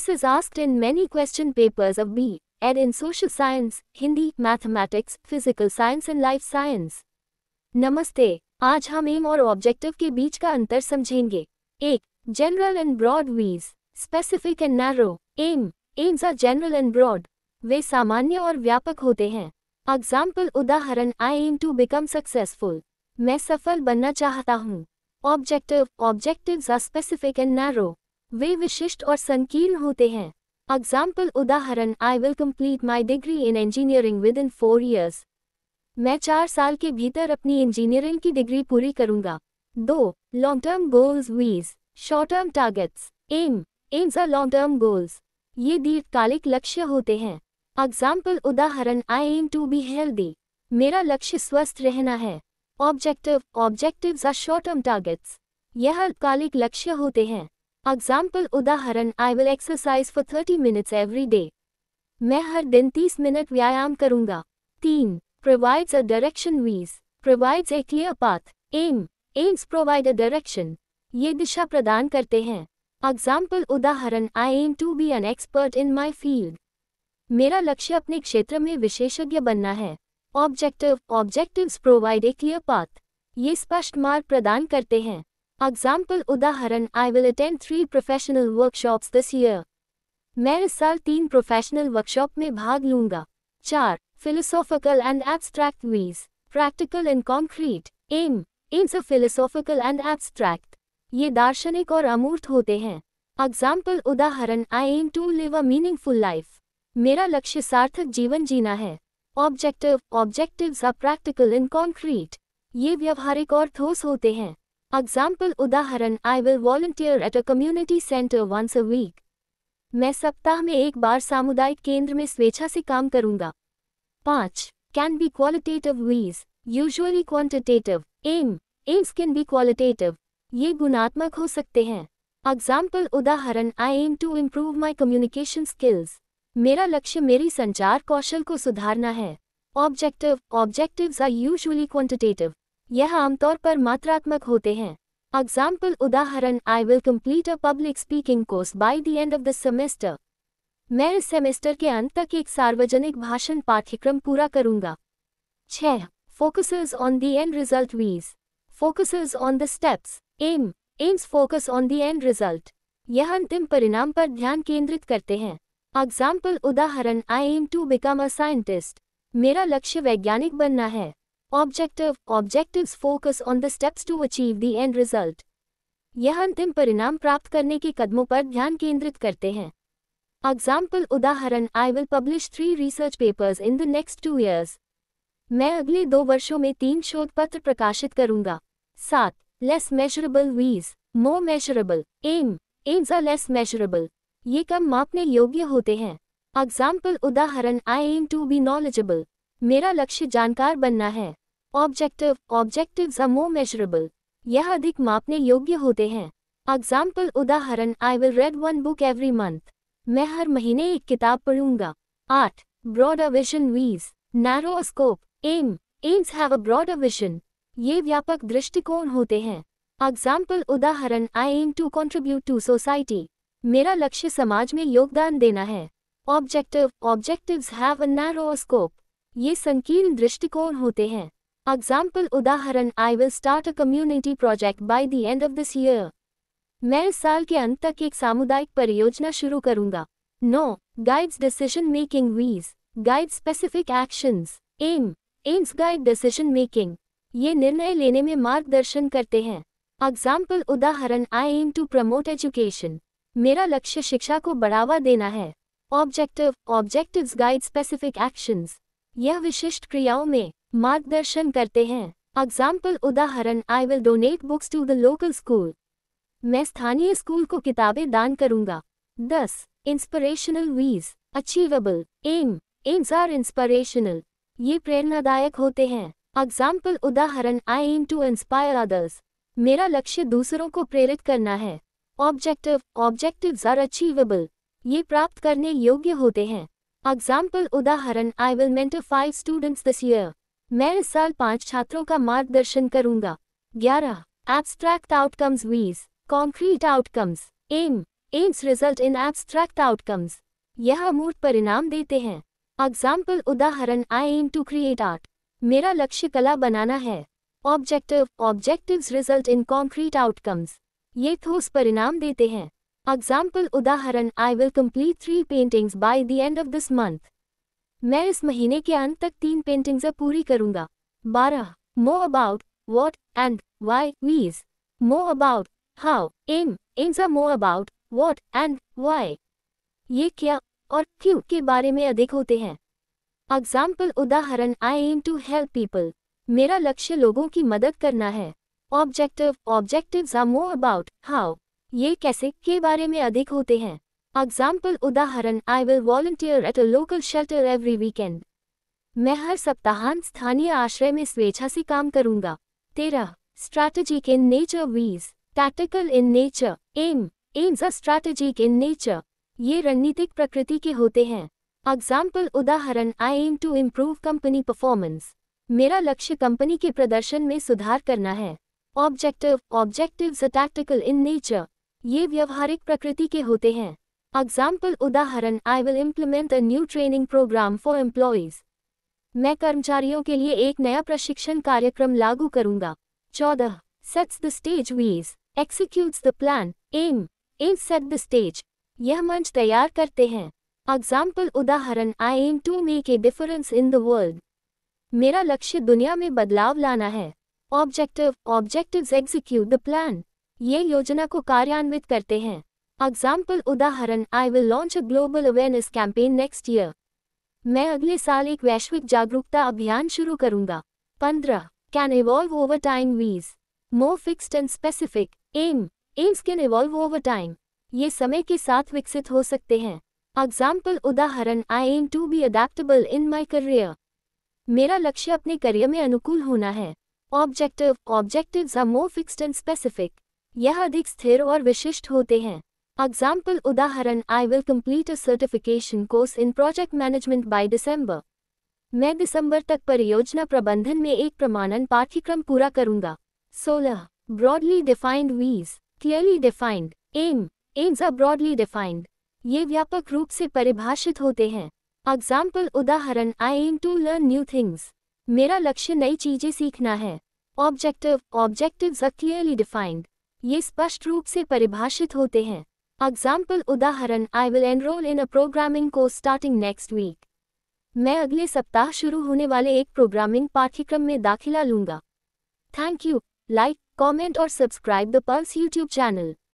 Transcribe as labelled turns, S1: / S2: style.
S1: This is asked in many question papers of B.Ed in Social Science, Hindi, Mathematics, Physical Science and Life Science. नमस्ते, आज हम M और objective के बीच का अंतर समझेंगे। 1. General and broad vs, specific and narrow. Aims are general and broad, वे सामान्य और व्यापक होते हैं। एग्जाम्पल उदाहरण, I M to become successful, मैं सफल बनना चाहता हूँ। Objectives are specific and narrow, वे विशिष्ट और संकीर्ण होते हैं। एग्जाम्पल उदाहरण, I will complete my degree in engineering within 4 years, मैं 4 साल के भीतर अपनी इंजीनियरिंग की डिग्री पूरी करूंगा। 2. Long term goals vs, short term targets. Aims are long term goals, ये दीर्घकालिक लक्ष्य होते हैं। एग्जाम्पल उदाहरण, I M to be healthy, मेरा लक्ष्य स्वस्थ रहना है। Objectives are short term targets, यह अल्पकालिक लक्ष्य होते हैं। एग्जाम्पल उदाहरण, I will exercise for 30 minutes every day, मैं हर दिन 30 मिनट व्यायाम करूंगा। 3. provides a direction वीज, provides a clear path। aims provide a direction, ये दिशा प्रदान करते हैं। एग्जाम्पल उदाहरण, I M to be an expert in my field, मेरा लक्ष्य अपने क्षेत्र में विशेषज्ञ बनना है। Objectives provide a clear path, ये स्पष्ट मार्ग प्रदान करते हैं। एग्जाम्पल उदाहरण, I will attend 3 professional workshops this year, मैं इस साल 3 प्रोफेशनल वर्कशॉप में भाग लूंगा। 4. philosophical and abstract वीज, practical and concrete। aims are philosophical and abstract, ये दार्शनिक और अमूर्त होते हैं। एग्जाम्पल उदाहरण, I M to live a meaningful life, मेरा लक्ष्य सार्थक जीवन जीना है। Objectives are practical and concrete, ये व्यवहारिक और ठोस होते हैं। एग्जाम्पल उदाहरण, I will volunteer at a community centre once a week, मैं सप्ताह में एक बार सामुदायिक केंद्र में स्वेच्छा से काम करूंगा। 5. Can be qualitative vs, usually quantitative. Aims can be qualitative, ये गुणात्मक हो सकते हैं। एग्जाम्पल उदाहरण, I M to improve my communication skills, मेरा लक्ष्य मेरी संचार कौशल को सुधारना है। ऑब्जेक्टिव्स आर यूजुअली क्वांटिटेटिव, यह आमतौर पर मात्रात्मक होते हैं। एग्जाम्पल उदाहरण, I will complete a public speaking course buy the end of the semester, मैं इस सेमेस्टर के अंत तक एक सार्वजनिक भाषण पाठ्यक्रम पूरा करूंगा। 6. Focuses on the end result vs, focuses on the steps. Aims focus on the end result, यह अंतिम परिणाम पर ध्यान केंद्रित करते हैं। एग्जाम्पल उदाहरण, I M to become a scientist, मेरा लक्ष्य वैज्ञानिक बनना है। Objectives focus on the steps to achieve the end result, यह अंतिम परिणाम प्राप्त करने के कदमों पर ध्यान केंद्रित करते हैं। एग्जाम्पल उदाहरण, I will publish 3 research papers in the next 2 years, मैं अगले 2 वर्षों में 3 शोध पत्र प्रकाशित करूंगा। 7. Less measurable vs, more measurable. Aims are less measurable, ये कम मापने योग्य होते हैं। एग्जाम्पल उदाहरण, I M to be knowledgeable, मेरा लक्ष्य जानकार बनना है। ऑब्जेक्टिव्स आर मोर मेजरेबल, यह अधिक मापने योग्य होते हैं। एग्जाम्पल उदाहरण, I will read 1 book every month, मैं हर महीने एक किताब पढ़ूंगा। 8. Broader vision vs, narrow scope. Aims have a broader vision, ये व्यापक दृष्टिकोण होते हैं। एग्जाम्पल उदाहरण, I M to contribute to society, मेरा लक्ष्य समाज में योगदान देना है। Objectives have a narrow scope, ये संकीर्ण दृष्टिकोण होते हैं। एग्जाम्पल उदाहरण, I will start a community project by the end of this year, मैं इस साल के अंत तक एक सामुदायिक परियोजना शुरू करूंगा। 9. Guides decision making vs, guide specific actions. Aims guide decision making, ये निर्णय लेने में मार्गदर्शन करते हैं। एग्जाम्पल उदाहरण, I M to promote education, मेरा लक्ष्य शिक्षा को बढ़ावा देना है। ऑब्जेक्टिव्स गाइड स्पेसिफिक एक्शंस, यह विशिष्ट क्रियाओं में मार्गदर्शन करते हैं। एग्जाम्पल उदाहरण, I will donate books to the local school, मैं स्थानीय स्कूल को किताबें दान करूंगा। 10. इंस्पिरेशनल वीज, अचीवेबल। एम्स आर इंस्पिरेशनल, ये प्रेरणादायक होते हैं। एग्जाम्पल उदाहरण, I M to inspire others, मेरा लक्ष्य दूसरों को प्रेरित करना है। ऑब्जेक्टिव्स आर अचीवेबल, ये प्राप्त करने योग्य होते हैं। एग्जाम्पल उदाहरण, I will mentor 5 students this year, मैं इस साल 5 छात्रों का मार्गदर्शन करूंगा। 11. Abstract outcomes vs, concrete outcomes. Aims result in abstract outcomes, यह अमूर्त परिणाम देते हैं। एग्जाम्पल उदाहरण, I M to create art, मेरा लक्ष्य कला बनाना है। Objective, objectives result in concrete outcomes, ये ठोस परिणाम देते हैं। एग्जाम्पल उदाहरण, I will complete 3 paintings by the end of this month, मैं इस महीने के अंत तक 3 पेंटिंग्स पूरी करूंगा। 12. More about, what and why vs, more about how, aims are more about what and why, ये क्या और क्यों के बारे में अधिक होते हैं। एग्जाम्पल उदाहरण, I M to help people, मेरा लक्ष्य लोगों की मदद करना है। Objective, objectives are more about how, ये कैसे के बारे में अधिक होते हैं। एग्जाम्पल उदाहरण, I will volunteer at a local shelter every weekend, मैं हर सप्ताहांत स्थानीय आश्रय में स्वेच्छा से काम करूंगा। 13. Strategic in nature vs, tactical in nature, aims are strategic in nature, ये रणनीतिक प्रकृति के होते हैं। एग्जाम्पल उदाहरण, I M to improve company performance, मेरा लक्ष्य कंपनी के प्रदर्शन में सुधार करना है। Objective, objectives are tactical in nature, ये व्यवहारिक प्रकृति के होते हैं। एग्जाम्पल उदाहरण, I will implement a new training programme for employees, मैं कर्मचारियों के लिए एक नया प्रशिक्षण कार्यक्रम लागू करूंगा। 14. Sets the stage vs, executes the plan, aims set the stage, यह मंच तैयार करते हैं। एग्जाम्पल उदाहरण, I M to make a difference in the world, मेरा लक्ष्य दुनिया में बदलाव लाना है। Objective, objectives execute the plan, ये योजना को कार्यान्वित करते हैं। एग्जाम्पल उदाहरण, I will launch a global awareness campaign next year, मैं अगले साल एक वैश्विक जागरूकता अभियान शुरू करूंगा। 15. Can evolve over time vs, more fixed and specific, aims can evolve over time, ये समय के साथ विकसित हो सकते हैं। एग्जाम्पल उदाहरण, I M to be adaptable in my career, मेरा लक्ष्य अपने करियर में अनुकूल होना है। Objective, objectives are more fixed and specific, यह अधिक स्थिर और विशिष्ट होते हैं। एग्जाम्पल उदाहरण, I will complete a certification course in project management by December, मैं दिसंबर तक परियोजना प्रबंधन में एक प्रमाणन पाठ्यक्रम पूरा करूंगा। 16. Broadly defined vs, clearly defined, aims are broadly defined, ये व्यापक रूप से परिभाषित होते हैं। एग्जाम्पल उदाहरण, I M to learn new things, मेरा लक्ष्य नई चीजें सीखना है। Objective, objectives are clearly defined, ये स्पष्ट रूप से परिभाषित होते हैं। एग्जाम्पल उदाहरण, I will enrol in a programming course starting next week, मैं अगले सप्ताह शुरू होने वाले एक प्रोग्रामिंग पाठ्यक्रम में दाखिला लूंगा। Thank you. लाइक, कमेंट और subscribe the pulse YouTube channel.